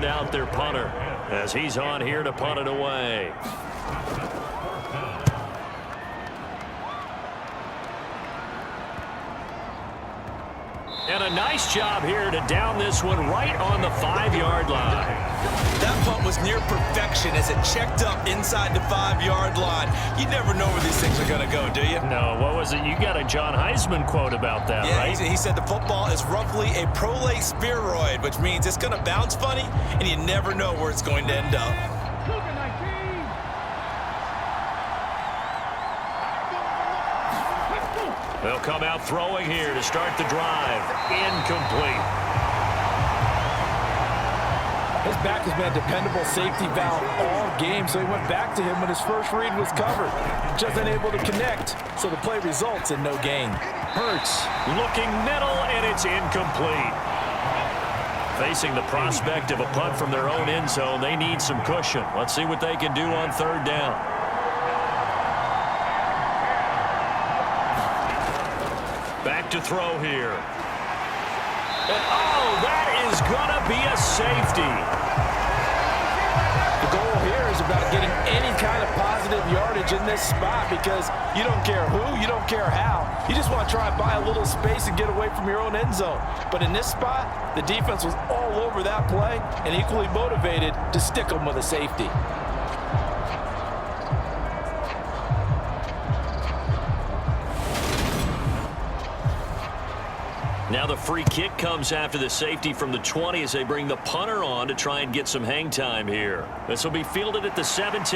send out their punter as he's on here to punt it away. And a nice job here to down this one right on the 5-yard line. That punt was near perfection as it checked up inside the 5-yard line. You never know where these things are going to go, do you? No, what was it? You got a John Heisman quote about that, right? He said the football is roughly a prolate spheroid, which means it's going to bounce funny, and you never know where it's going to end up. They'll come out throwing here to start the drive. Incomplete. His back has been a dependable safety valve all game, so he went back to him when his first read was covered. Just unable to connect, so the play results in no gain. Hurts looking middle, and it's incomplete. Facing the prospect of a punt from their own end zone, they need some cushion. Let's see what they can do on 3rd down. Back to throw here. And oh, that is going to be a safety. The goal here is about getting any kind of positive yardage in this spot because you don't care who, you don't care how. You just want to try and buy a little space and get away from your own end zone. But in this spot, the defense was all over that play and equally motivated to stick them with a safety. Now the free kick comes after the safety from the 20 as they bring the punter on to try and get some hang time here. This will be fielded at the 17.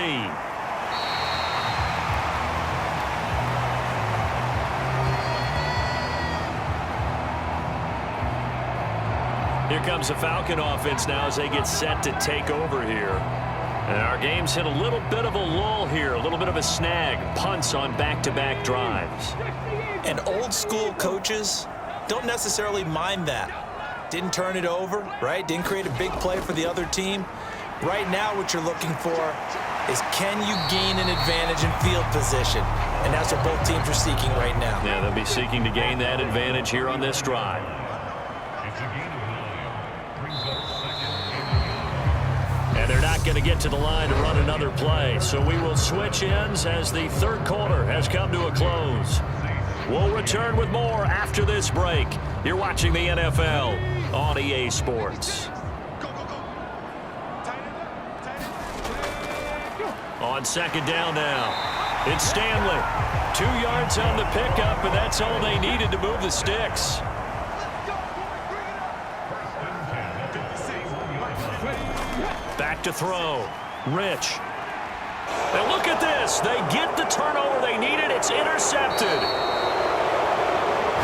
Here comes the Falcon offense now as they get set to take over here. And our game's hit a little bit of a lull here, a little bit of a snag. Punts on back-to-back drives. And old school coaches don't necessarily mind that. Didn't turn it over, right? Didn't create a big play for the other team. Right now what you're looking for is can you gain an advantage in field position? And that's what both teams are seeking right now. Yeah, they'll be seeking to gain that advantage here on this drive. And they're not going to get to the line to run another play. So we will switch ends as the 3rd quarter has come to a close. We'll return with more after this break. You're watching the NFL on EA Sports. On 2nd down now, it's Stanley. 2 yards on the pickup, and that's all they needed to move the sticks. Back to throw. Rich. And look at this. They get the turnover they needed. It's intercepted.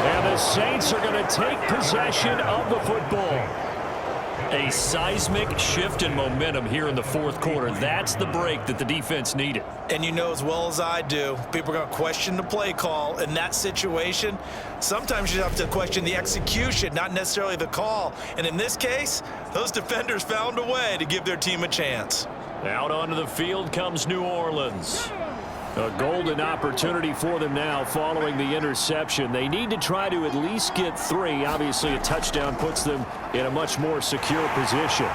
And the Saints are going to take possession of the football. A seismic shift in momentum here in the 4th quarter. That's the break that the defense needed. And you know as well as I do, people are going to question the play call in that situation. Sometimes you have to question the execution, not necessarily the call. And in this case, those defenders found a way to give their team a chance. Out onto the field comes New Orleans. A golden opportunity for them now following the interception. They need to try to at least get 3. Obviously, a touchdown puts them in a much more secure position.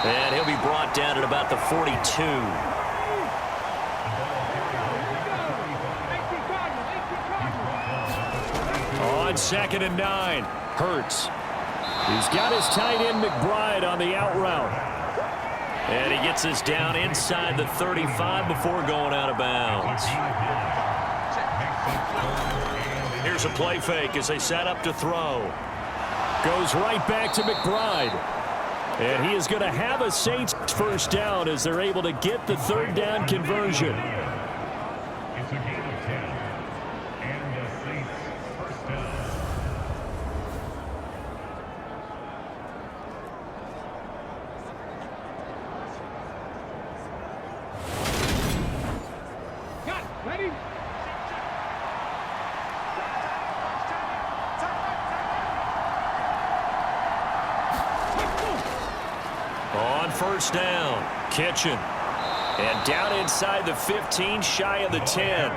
And he'll be brought down at about the 42. On 2nd and 9, Hurts. He's got his tight end McBride on the out route. And he gets us down inside the 35 before going out of bounds. Here's a play fake as they set up to throw. Goes right back to McBride. And he is going to have a Saints first down as they're able to get the 3rd down conversion. It's a gain of 10. And the Saints first down. Ready? On 1st down, Kitchen. And down inside the 15, shy of the 10.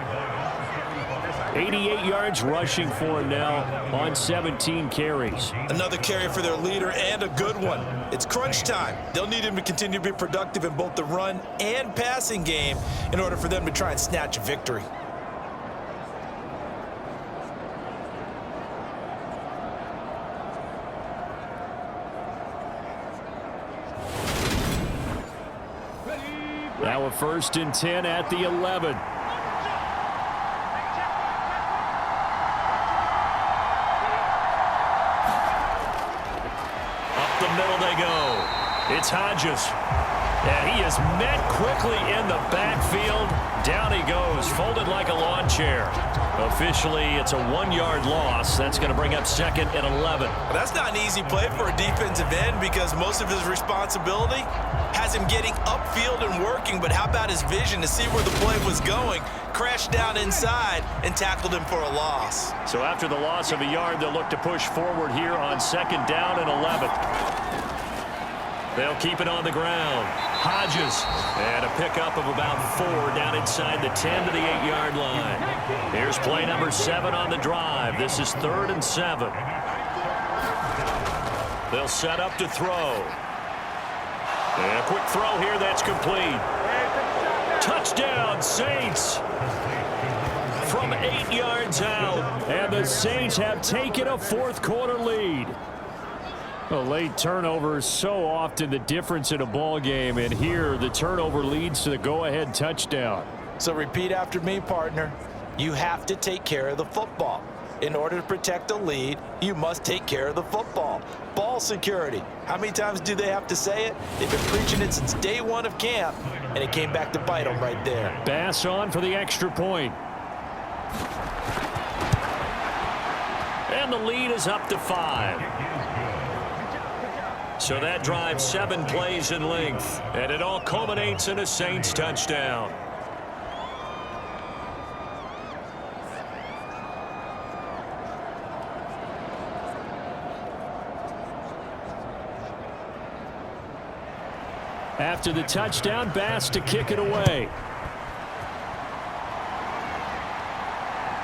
88 yards rushing for him now on 17 carries. Another carry for their leader, and a good one. It's crunch time. They'll need him to continue to be productive in both the run and passing game in order for them to try and snatch a victory. Now a 1st and 10 at the 11. Up the middle they go. It's Hodges. And he is met quickly in the backfield. Down he goes, folded like a lawn chair. Officially, it's a 1-yard loss. That's going to bring up 2nd and 11. That's not an easy play for a defensive end because most of his responsibility has him getting upfield and working, but how about his vision to see where the play was going, crashed down inside, and tackled him for a loss. So after the loss of a yard, they'll look to push forward here on 2nd down and 11. They'll keep it on the ground. Hodges, and a pickup of about 4 down inside the 10 to the 8-yard line. Here's play number 7 on the drive. This is 3rd and 7. They'll set up to throw. And a quick throw here, that's complete. Touchdown, Saints! From 8 yards out, and the Saints have taken a 4th quarter lead. A late turnover is so often the difference in a ball game, and here the turnover leads to the go-ahead touchdown. So repeat after me, partner. You have to take care of the football. In order to protect the lead, you must take care of the football. Ball security. How many times do they have to say it? They've been preaching it since day 1 of camp, and it came back to bite them right there. Bass on for the extra point. And the lead is up to 5. So that drives 7 plays in length, and it all culminates in a Saints touchdown. After the touchdown, Bass to kick it away.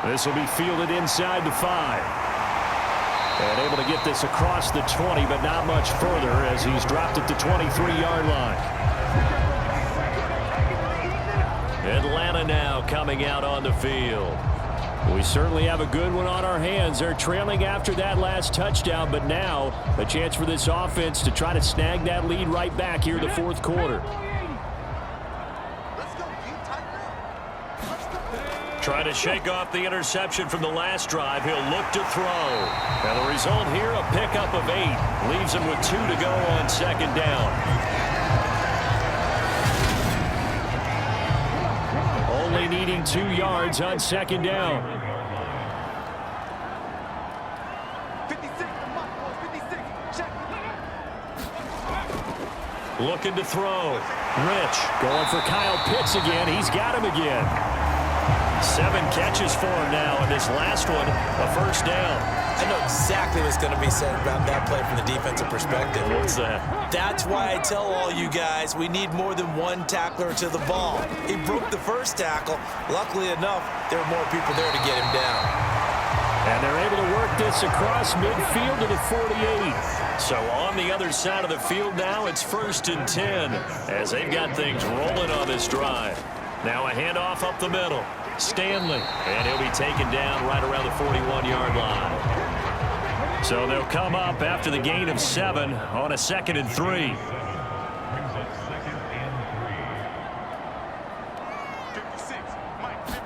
This will be fielded inside the 5. And able to get this across the 20, but not much further as he's dropped at the 23-yard line. Atlanta now coming out on the field. We certainly have a good one on our hands. They're trailing after that last touchdown, but now a chance for this offense to try to snag that lead right back here in the 4th quarter. Trying to shake off the interception from the last drive. He'll look to throw. And the result here, a pickup of 8. Leaves him with 2 to go on 2nd down. Only needing 2 yards on 2nd down. 56, Looking to throw. Rich going for Kyle Pitts again. He's got him again. 7 catches for him now, and this last one, a 1st down. I know exactly what's going to be said about that play from the defensive perspective. What's that? That's why I tell all you guys we need more than 1 tackler to the ball. He broke the 1st tackle. Luckily enough, there were more people there to get him down. And they're able to work this across midfield to the 48. So on the other side of the field now, it's 1st and 10 as they've got things rolling on this drive. Now a handoff up the middle. Stanley, and he'll be taken down right around the 41-yard line. So they'll come up after the gain of 7 on a 2nd and 3. Brings up 2nd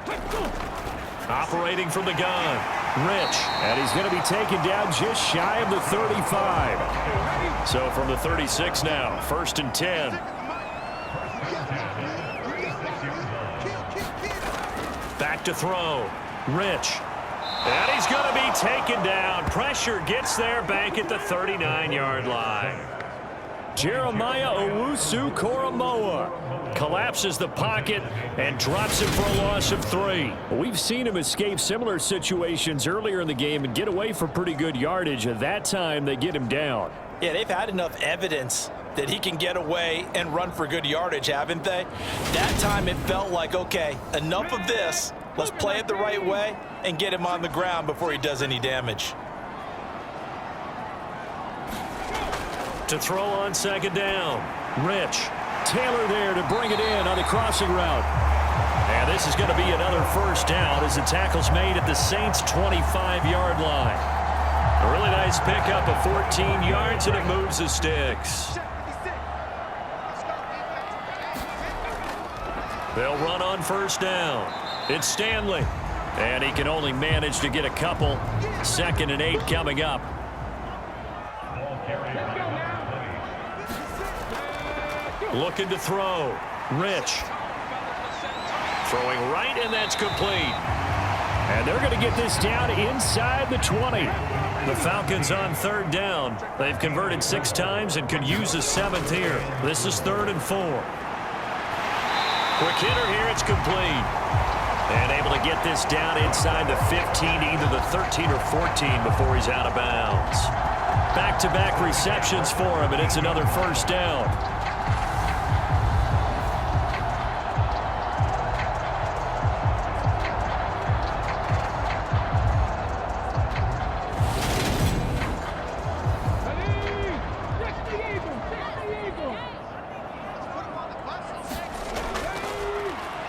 and 3. Operating from the gun. Rich, and he's going to be taken down just shy of the 35. So from the 36 now, 1st and 10. Back to throw. Rich. And he's going to be taken down. Pressure gets there back at the 39-yard line. Jeremiah Owusu-Koramoah collapses the pocket and drops him for a loss of 3. We've seen him escape similar situations earlier in the game and get away for pretty good yardage. At that time, they get him down. Yeah, they've had enough evidence that he can get away and run for good yardage, haven't they? That time it felt like, okay, enough of this. Let's play it the right way and get him on the ground before he does any damage. To throw on second down. Rich. Taylor there to bring it in on the crossing route. And this is going to be another first down as the tackle's made at the Saints' 25-yard line. A really nice pickup of 14 yards, and it moves the sticks. They'll run on first down. It's Stanley. And he can only manage to get a couple. 2nd and 8 coming up. Looking to throw. Rich. Throwing right, and that's complete. And they're going to get this down inside the 20. The Falcons on 3rd down. They've converted 6 times and could use a 7th here. This is 3rd and 4. Quick hitter here, it's complete. And able to get this down inside the 15, either the 13 or 14 before he's out of bounds. Back-to-back receptions for him, and it's another first down.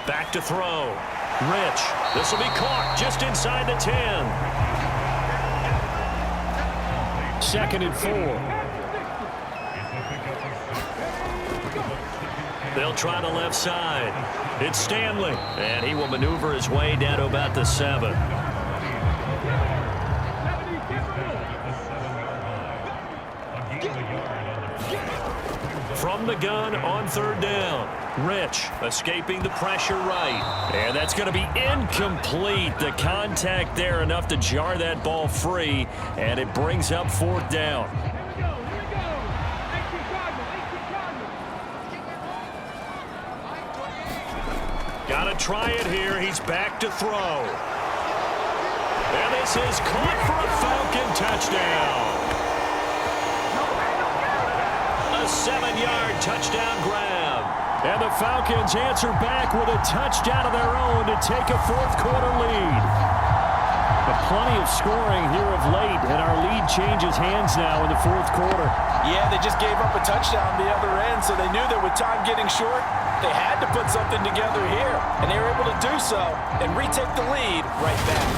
Back to throw. Rich. This will be caught just inside the 10. 2nd and 4. They'll try the left side. It's Stanley. And he will maneuver his way down to about the 7. From the gun on 3rd down. Rich escaping the pressure right. And that's going to be incomplete. The contact there enough to jar that ball free. And it brings up 4th down. Got to try it here. He's back to throw. And this is caught for a Falcon touchdown. A 7-yard touchdown grab. And the Falcons answer back with a touchdown of their own to take a 4th quarter lead. But plenty of scoring here of late, and our lead changes hands now in the 4th quarter. Yeah, they just gave up a touchdown on the other end, so they knew that with time getting short, they had to put something together here. And they were able to do so and retake the lead right back.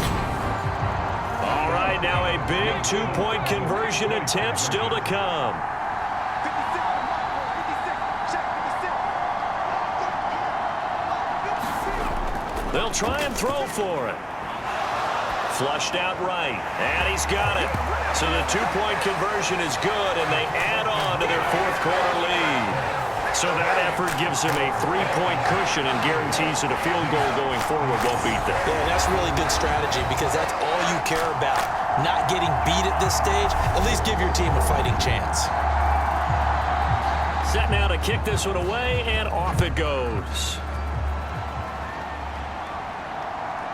All right, now a big 2-point conversion attempt still to come. They'll try and throw for it. Flushed out right, and he's got it. So the 2-point conversion is good, and they add on to their 4th quarter lead. So that effort gives them a 3-point cushion and guarantees that a field goal going forward won't beat them. Yeah, that's really good strategy because that's all you care about. Not getting beat at this stage, at least give your team a fighting chance. Set now to kick this one away, and off it goes.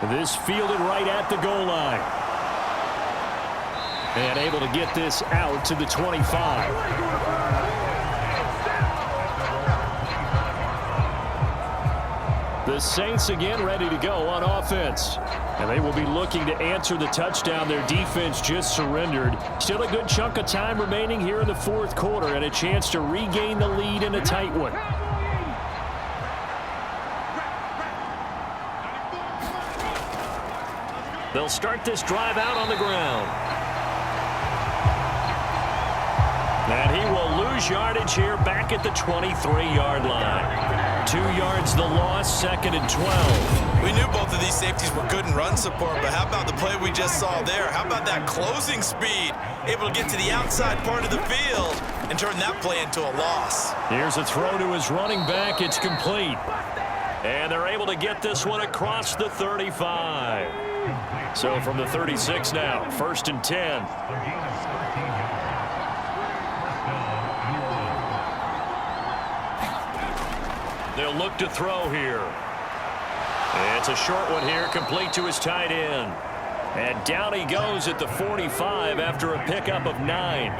This fielded right at the goal line. And able to get this out to the 25. The Saints again ready to go on offense. And they will be looking to answer the touchdown their defense just surrendered. Still a good chunk of time remaining here in the 4th quarter and a chance to regain the lead in a tight one. They'll start this drive out on the ground. And he will lose yardage here back at the 23-yard line. 2 yards the loss, 2nd and 12. We knew both of these safeties were good in run support, but how about the play we just saw there? How about that closing speed? Able to get to the outside part of the field and turn that play into a loss. Here's a throw to his running back. It's complete. And they're able to get this one across the 35. So from the 36 now, 1st and 10. They'll look to throw here. It's a short one here, complete to his tight end. And down he goes at the 45 after a pickup of 9.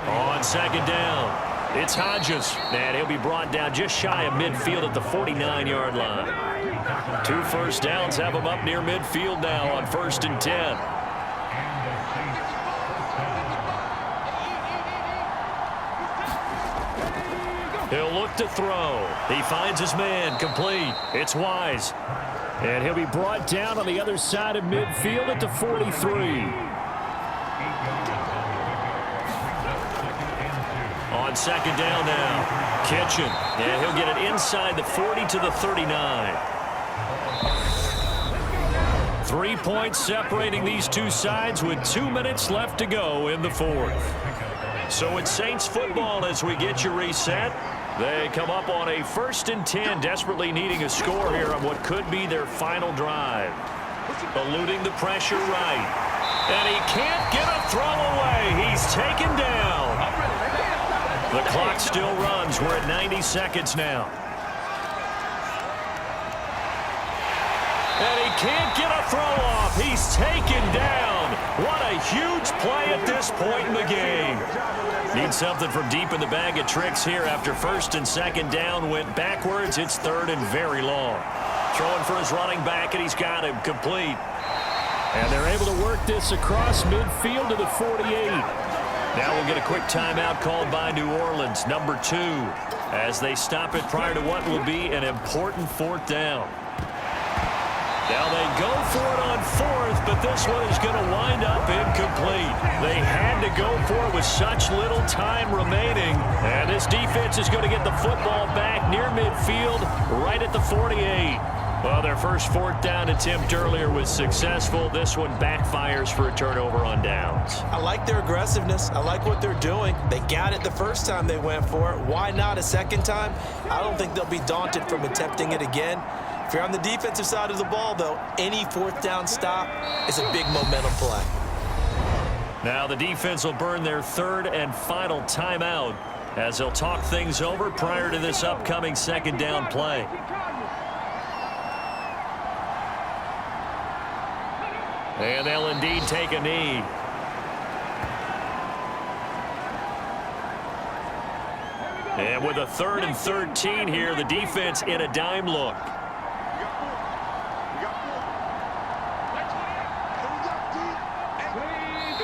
On 2nd down. It's Hodges, and he'll be brought down just shy of midfield at the 49-yard line. 2 first downs have him up near midfield now on 1st and 10. He'll look to throw. He finds his man, complete. It's Wise. And he'll be brought down on the other side of midfield at the 43. On 2nd down now, Kitchen. And he'll get it inside the 40 to the 39. 3 points separating these two sides with 2 minutes left to go in the 4th. So it's Saints football as we get you reset. They come up on a 1st and 10, desperately needing a score here on what could be their final drive. Eluding the pressure right. And he can't get a throw away. He's taken down. The clock still runs. We're at 90 seconds now. And he can't get a throw off. He's taken down. What a huge play at this point in the game. Need something from deep in the bag of tricks here after 1st and 2nd down went backwards. It's 3rd and very long. Throwing for his running back, and he's got him complete. And they're able to work this across midfield to the 48. Now we'll get a quick timeout called by New Orleans, number 2, as they stop it prior to what will be an important 4th down. Now they go for it on 4th, but this one is going to wind up incomplete. They had to go for it with such little time remaining. And this defense is going to get the football back near midfield, right at the 48. Well, their first 4th down attempt earlier was successful. This one backfires for a turnover on downs. I like their aggressiveness. I like what they're doing. They got it the first time they went for it. Why not a second time? I don't think they'll be daunted from attempting it again. If you're on the defensive side of the ball, though, any 4th down stop is a big momentum play. Now the defense will burn their 3rd and final timeout as they'll talk things over prior to this upcoming 2nd down play. And they'll indeed take a knee. And with a 3rd and 13 here, the defense in a dime look.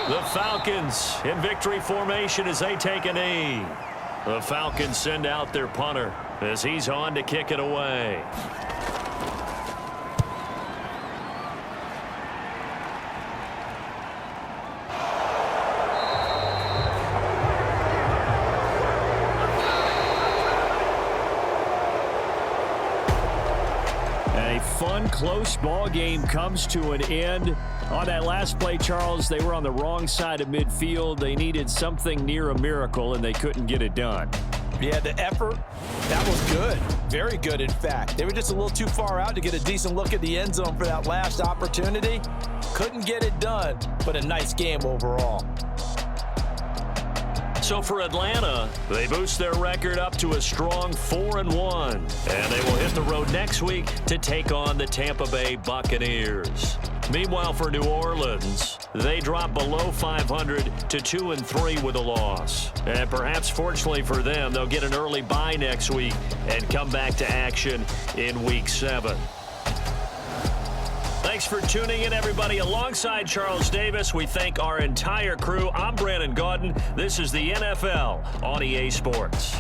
The Falcons in victory formation as they take a knee. The Falcons send out their punter as he's on to kick it away. A fun, close ball game comes to an end. On that last play, Charles, they were on the wrong side of midfield. They needed something near a miracle, and they couldn't get it done. Yeah, the effort, that was good. Very good, in fact. They were just a little too far out to get a decent look at the end zone for that last opportunity. Couldn't get it done, but a nice game overall. So for Atlanta, they boost their record up to a strong 4-1. And they will hit the road next week to take on the Tampa Bay Buccaneers. Meanwhile, for New Orleans, they drop below 500 to 2-3 with a loss. And perhaps fortunately for them, they'll get an early bye next week and come back to action in Week 7. Thanks for tuning in, everybody. Alongside Charles Davis, we thank our entire crew. I'm Brandon Gaudin. This is the NFL on EA Sports.